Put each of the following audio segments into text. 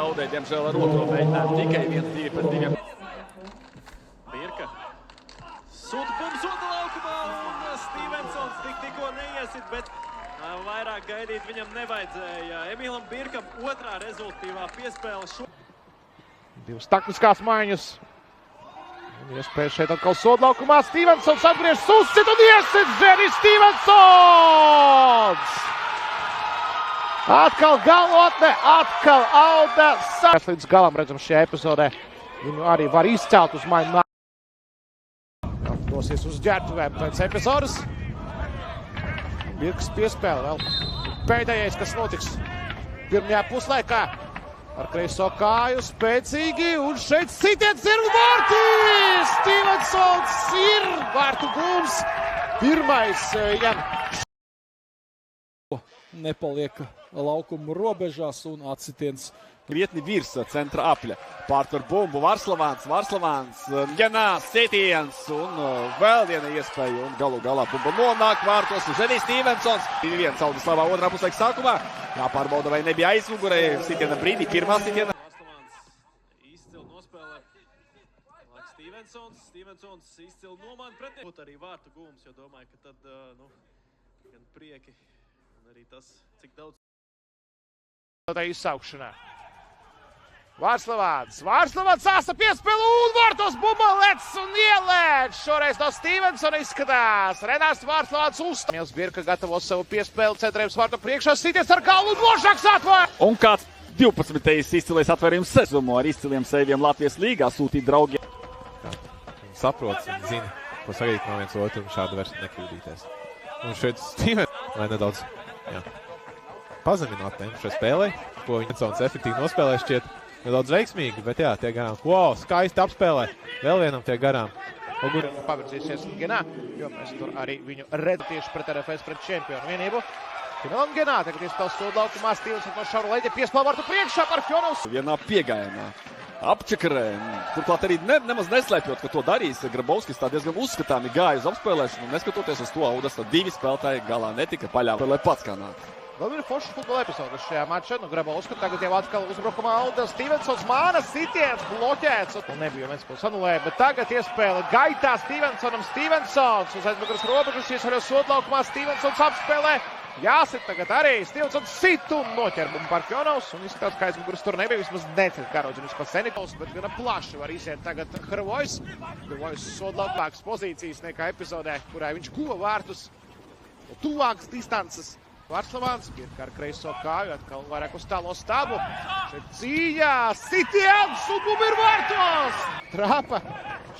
zaudē, diemžēl ar otro mēģinājumu tikai 1-2 pret 2. Birka. Sūta bumbu sūta laukumā un Stevensons tikko neiesit, bet vairāk gaidīt viņam nevajadzēja. Emīlam Birkam otrā rezultīvā piespēle šo. Divas taktiskās maiņas. Iespēja šeit atkal sodlaukumā. Stevensons atgriežas uzcit un iesit Dženijs Stevensons! Atkal galotne, atkal Alda. Līdz galam redzam šajā epizodē. Viņu arī var izcelt uz maiņu. Dosies uz ģērbtuvēm pēc epizodes. Birkas piespēle vēl. Pēdējais, kas notiks pirmajā puslaikā. Ar kreiso kāju spēcīgi, un šeit sitiens ir vārti! Stevensons ir vārtu gūms. Pirmais, Jan. Nepaliek laukumu robežās un atsitiens. Krietni virs centra apļa. Pārtver bumbu Varslavāns, Janā, sitiens un vēl viena iespēja un galu galā bumba nonāk vārtos. Dženijs Stevensons. 2-1 Saudislavā otrā puslaika sākumā. Jāpārbauda, vai nebija aizmugurē sitiena brīdī, pirmā sitiena. Varslavāns izcili nospēlē. Stevensons izcili nomāna pretinieki. Būtu arī vārtu gūms, jo domāju, ka tad, gan prieki un arī tas, cik daudz. Tā izsaukšanā. Varslavāns sāsta piespēlu un vārtos bumba lec un ielēc. Šoreiz no Stevensona izskatās. Renārs Varslavāns uzstāv. Emīls Birka gatavo savu piespēli centrējums vārtu priekšā. Sīties ar galvu un Lošaks atvēr. Un kāds 12. izcilais atvērījums sezonu ar izciliem seiviem Latvijas līgā sūtīt draugiem. Saprot un zina, ko sagaidīt no viens otru un šādu vairs nekļūdīties. Un šeit Stevens, lai nedaudz pazemināt šai spēlei, ko Stevensons efektīvi nospēlē šķiet. Nedaudz veiksmīgi, bet jā, tie garām. Wow, skaisti apspēlē. Vēl vienam tie garām. Pavirzīsies Genā, jo mēs tur arī viņu redzam tieši pret RFS, pret čempionu vienību. Finalam Genā, tagad iespēl sodlaukumā, Stevensons no šaura leģa piespēl vārtu priekšā par Fjonovs. Vienā piegājienā apčakarē. Turklāt arī nemaz neslēpjot, ka to darīs. Grabovskis tā diezgan uzskatāmi gāja uz apspēlēšanu. Neskatoties uz to, Audas divi spēlētāji galā netika paļauti, lai pats kā nāk. Vēl ir foršas futbola epizodes šajā mačā. Grabovska tagad jau atkal uzbrukumā Alda. Stevensons māna sitiens, bloķēts. Un nebija Ventspils anulē, bet tagad iespēle gaitā Stevensonam. Stevensons uz aizmugures robežas iesvarēs sodlaukumā. Stevensons apspēlē. Jāsit tagad arī. Stevensons sit un noķer bumbu par Fjonovs. Un izskatās, ka aizmugures tur nebija vismaz necet Karodžinis pa Senikols, bet gana plaši var iziet tagad Hrvojs. Hrvojs sodlaukumākas pozīcijas nekā epizodē, kurā viņš guva vārtus tuvākas distances. Varslavāns, Birka ar kreiso kāju, atkal vairāk uz tālo stabu. Šeit cīņā, sitiens un bumba ir vārtos! Trāpa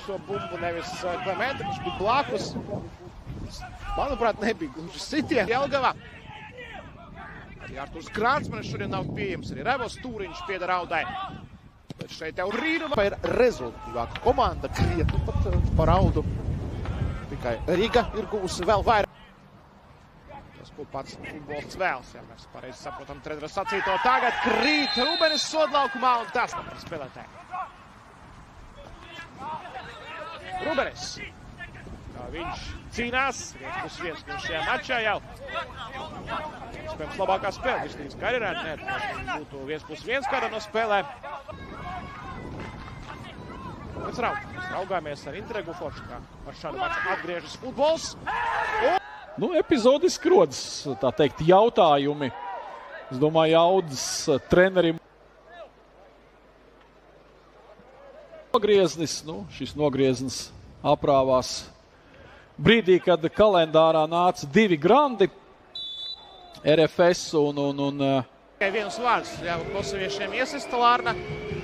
šo bumbu nevis Klementa, kurš bija blakus. Manuprāt, nebija gluži sitiens. Jelgavā. Arī Arturs Krānsmanis šodien nav pieejams, arī Revos Tūriņš pieder Audai. Bet šeit jau Rīnuma ir rezultīvāka komanda, krietni pat par Audu. Tikai Riga ir guvusi vēl vairāk. Ko pats futbols vēlas, ja mēs pareizi saprotam trenera sacīto. Tagad krīt Rubenis sodlaukumā un tas par spēlētāju. Rubenis. Viņš cīnās. 1+1 šajā mačā jau. Spējams labākā spēle. Visnīgs karjerā. Būtu 1+1 kādā no spēlēm. Mēs raugāmies ar intrigu forši, kā par šādu maču atgriežas futbols. Epizodiski rodas, tā teikt, jautājumi. Es domāju, Audas trenerim. Nogrieznis, šis nogrieznis aprāvās brīdī, kad kalendārā nāca divi grandi. RFS un Tikai viens vārds, kosoviešiem iesista Lārna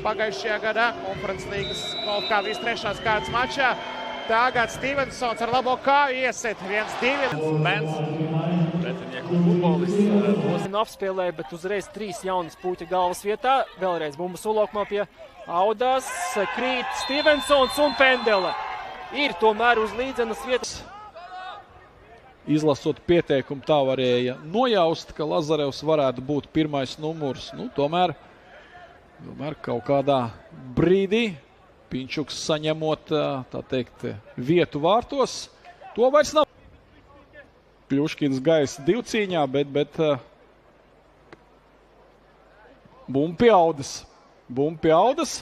pagājušajā gadā konferences līgas kvalifikācijas 3. kārtas mačā. Tagad Stevensons ar labo kāju iesit 1-2. Bens, pretinieku futbolists. Apspēlēja, bet uzreiz 3 jaunas puķa galvas vietā. Vēlreiz bumba sulaukumā pie Audas. Krīt Stevensons un Pendele. Ir tomēr uz līdzenas vietas. Izlasot pieteikumu, tā varēja nojaust, ka Lazarevs varētu būt pirmais numurs. Tomēr kaut kādā brīdī Piņčuks saņemot, tā teikt, vietu vārtos. To vairs nav. Kļuškins gaisa divcīņā, bet bumba pie Audas. Bumba pie audas.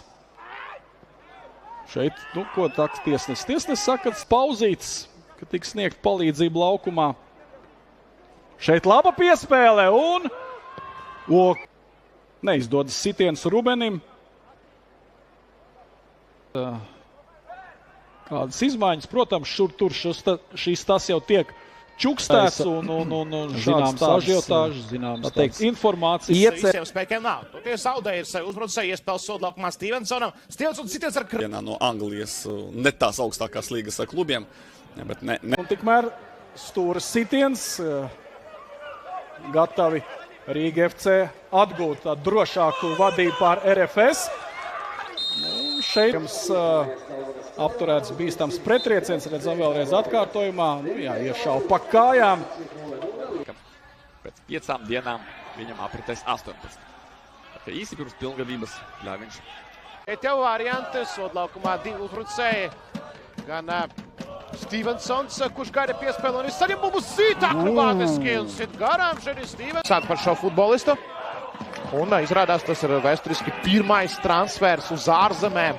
Šeit, nu, ko tāds tiesnesis? Tiesnesis saka, ka pauzīts, ka tiks sniegt palīdzību laukumā. Šeit laba piespēle un neizdodas sitiens Rubenim. Kādas izmaiņas, protams, šur tur šīs tas jau tiek čukstēts un zināms ažiotāžas, zināms tāds informācijas. Visiem spēkiem nav. Toties zaudēja ir sevi uzbrucēji, iespēles sodlaukumā Stevensonam. Stevensons sitiens ar Vienā no Anglijas ne tās augstākās līgas klubiem, bet ne. Un tikmēr stūras sitiens, gatavi Rīga FC atgūt tādu drošāku vadību pār RFS. Šeit jums apturēts bīstams pretrieciens, redzam vēlreiz atkārtojumā. Jā, iešauj pa kājām. Pēc 5 dienām viņam apritēs 18. Tā īsi pirms pilngadības ļauj viņš. Šeit jau varianti, sodlaukumā 2 uzbrucēji. Gan Stevensons, kurš gaida piespēli un ir saņem bumbu sīt akrobātiski un sit garām šeit Stevensons. Sāk par šo futbolistu. Un izrādās, tas ir vēsturiski pirmais transfers uz ārzemēm.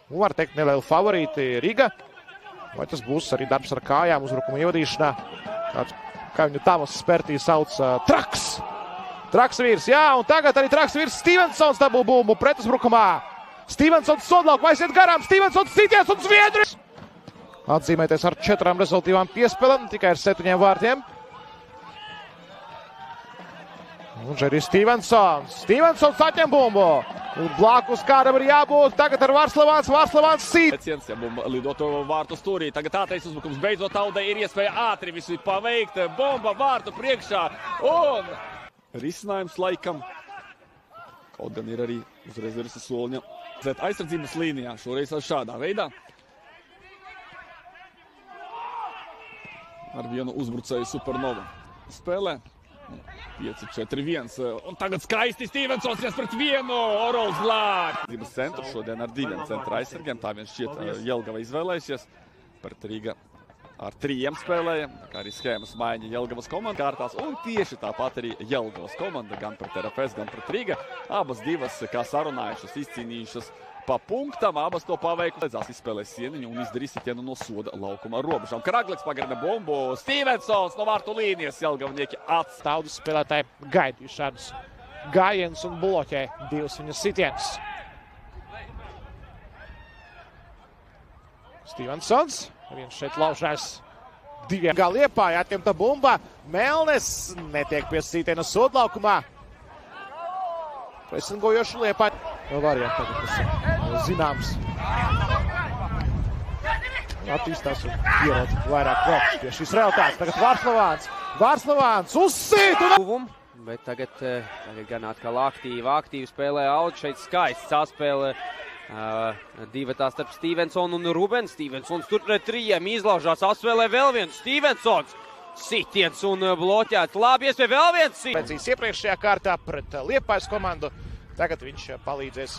Var teikt, neliela favorīti Riga. Vai tas būs arī darbs ar kājām uzbrukuma ievadīšanā? Tāds, kā viņu tavas spērtī sauc, Traks. Traks vīrs, jā, un tagad arī Traks vīrs Stevensons dabū bumbu pretuzbrukumā. Stevensons sodlaukumā aiziet garām, Stevensons sitiens un Zviedris. Atzīmēties ar 4 rezultīvām piespēlēm, tikai ar 7 vārtiem. Un šeit ir Stevensons. Stevensons atņem bumbu. Un blakus kādam ir jābūt. Tagad ar Varslavāns sīt. Ja bumba lidoto vārtu stūrī. Tagad ātrais uzbrukums beidzot Audai ir iespēja ātri visu paveikt. Bomba vārtu priekšā. Un risinājums laikam. Kaut gan ir arī uzreiz ir soliņa. Aizsardzības līnijā. Šoreiz šādā veidā. Ar vienu uzbrucēju Supernova spēlē. 5-4-1. Un tagad skaisti Stevensons pret vienu. Orols glāb. Centru šodien ar 2 centra aizsargiem. Tā viens šķiet Jelgava izvēlējusies. Pret Rīga ar 3 spēlēja. Kā arī schēmas maiņa Jelgavas komanda kārtās. Un tieši tāpat arī Jelgavas komanda gan pret RFS, gan pret Rīga. Abas divas, kā sarunājušas, izcīnījušas pa punktam, abas to paveiku. Ledzās izspēlēs sieniņu un izdarīs sitienu no soda laukuma robežām. Kragliks pagarina bumbu. Stevensons no vārtu līnijas. Jelgavnieki Tautas spēlētāji gaidīja šādus gājienus un bloķē 2 viņa sitienus. Stevensons. Viens šeit laužās 2. Gal Liepāja atņemta bumba. Melnes netiek pie sitiena sodlaukumā. Presingojoši Liepāja. Vēl varianti tagad, kas ir zināms. Attīstās un ierod vairāk vēl pie šīs realitātes. Tagad Varslavāns uzsīt un... Bet tagad gan atkal aktīvi spēlē Aud. Šeit skaists saspēle. Divatā starp Stevensonu un Rubens. Stevensons tur pret 3 izlaužās, atspēlē vēl viens. Stevensons sitiens un bloķēts. Labi, iespēja vēl viens sitiens. Pēc iepriekšējā kārtā pret Liepājas komandu. Tagad viņš palīdzēs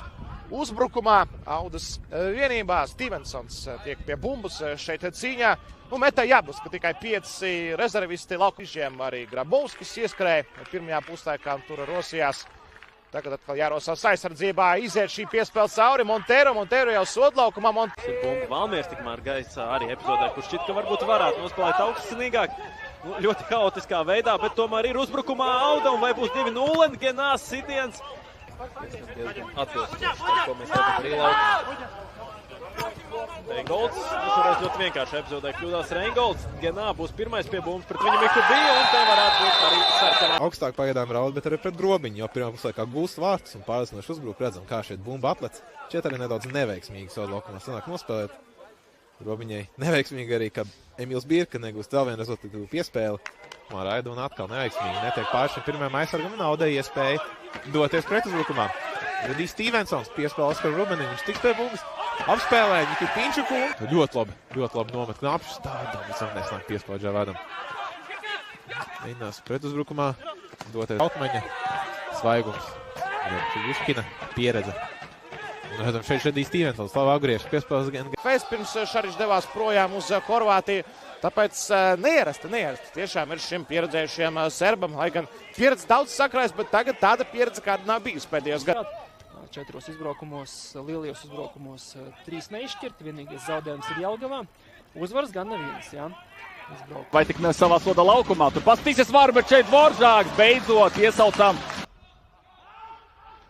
uzbrukumā. Audas vienībā. Stevensons tiek pie bumbas šeit cīņā. Metā jābūt, ka tikai 5 rezervisti laukušiem. Arī Grabovskis ieskrēja pirmajā puslaikā un tur rosījās. Tagad atkal jārosās aizsardzībā. Iziet šī piespēle cauri. Montero jau sodlaukumā. Bumba Valmiers tikmēr gaisa arī epizodē, kur šķiet, ka varbūt varētu nospēlēt augstsinīgāk. Ļoti haotiskā veidā, bet tomēr ir uzbrukumā Auda un vai būs 2-0. Genās sitiens. Atbilstoši, ko mēs redzam arī laukumā. Reingolds, šoreiz ļoti vienkārši epizodē kļūdās Reingolds. Genā būs pirmais pie bumbas pret viņu Miku bija, un te varētu būt arī sarkanā. Augstāk pagaidām Raud, bet arī pret Grobiņu, jo pirmā puslaikā gūst vārtus un pārliecinoši uzbruk. Redzam, kā šeit bumba atlec. Šķiet arī nedaudz neveiksmīgi sodlaukumā sanāk nospēlēt. Grobiņai neveiksmīgi arī, ka Emīls Birka negūst vēl vienu rezultātu piespēli. Raida un atkal neveiksmīgi. Netiek pār šim pirmajam aizsargam un Audai iespēja doties pretuzbrukumā. Radīs Stevensons piespēle Oskaru Rubenim. Viņš tiks pie bumbas. Apspēlē Nikitu Pinčuku. Ļoti labi nomet knāpšus. Tā visam nesanāk piespēle Džavādam. Mēģinās pretuzbrukumā. Doties Altmeņa. Svaigums. Juškina pieredze. Un redzam, šeit Radīs Stevensons. Labi apgriež piespēles gan. Pirms Šariņš devās projām uz Horvātiju. Tāpēc neierasti. Tiešām ir šiem pieredzējušiem serbam, lai gan pieredze daudz sakrājas, bet tagad tāda pieredze, kāda nav bijusi pēdējos gados. 4 izbraukumos, lielajos izbraukumos 3 neizšķirti. Vienīgais zaudējums ir Jelgavā. Uzvaras gan nevienas, jā. Vai tik ne savā soda laukumā? Tur pastīsies var, bet šeit Dvoržāks beidzot iesaucām.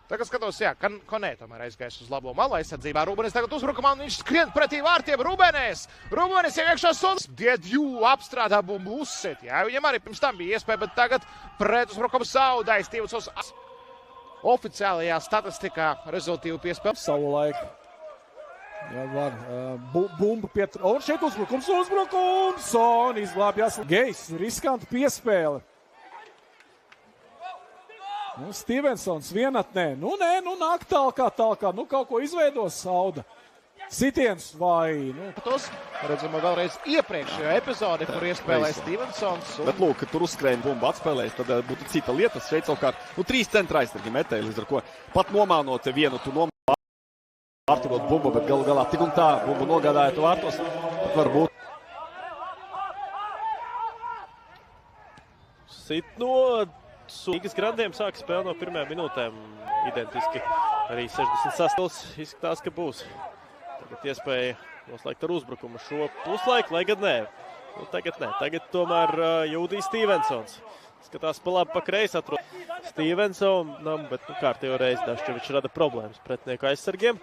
Tagad skatos, jā, Konē tomēr aizgājis uz labo malu aizsardzībā. Rūbenis tagad uzbrukumā un viņš skrien pretī vārtiem. Rūbenis jau iekšā sodas. Diedju apstrādā bumbu uzset. Jā, viņam arī pirms tam bija iespēja, bet tagad pret uzbrukumu Saudai Stevensons oficiālajā statistikā rezultīvu piespēl. Savu laiku. Jā, var. Bumbu pietur. Un šeit uzbrukums. Un izglābjās. Gejs, riskanti piespēle. Nu, Stevensons vienatnē. Nu, nāk tālkā. Nu, kaut ko izveidos Sauda. Sitiens vai, nu. Tos redzam vēlreiz iepriekšējā epizode, kur iespēlēja Stevensons. Bet lūk, tur uzskrēja bumbu atspēlējis, tad būtu cita lieta. Šeit savukārt, 3 centra aizsargi metēja, līdz ar ko pat nomānot vienu, tu pārturot bumbu, bet galu galā tik un tā bumbu nogādāja tu vārtos. Pat varbūt. Sit no Sīgas grandiem sāk spēle no pirmajām minūtēm identiski. Arī 66. izskatās, ka būs. Tagad iespēja noslēgt ar uzbrukumu šo puslaiku, lai gan nē. Nu, tagad nē. Tagad tomēr Jūdijs Stevensons. Skatās pa labi, pa kreisi atrod Stevensonam, bet kārtējo reizi Daščevičs rada problēmas pretnieku aizsargiem.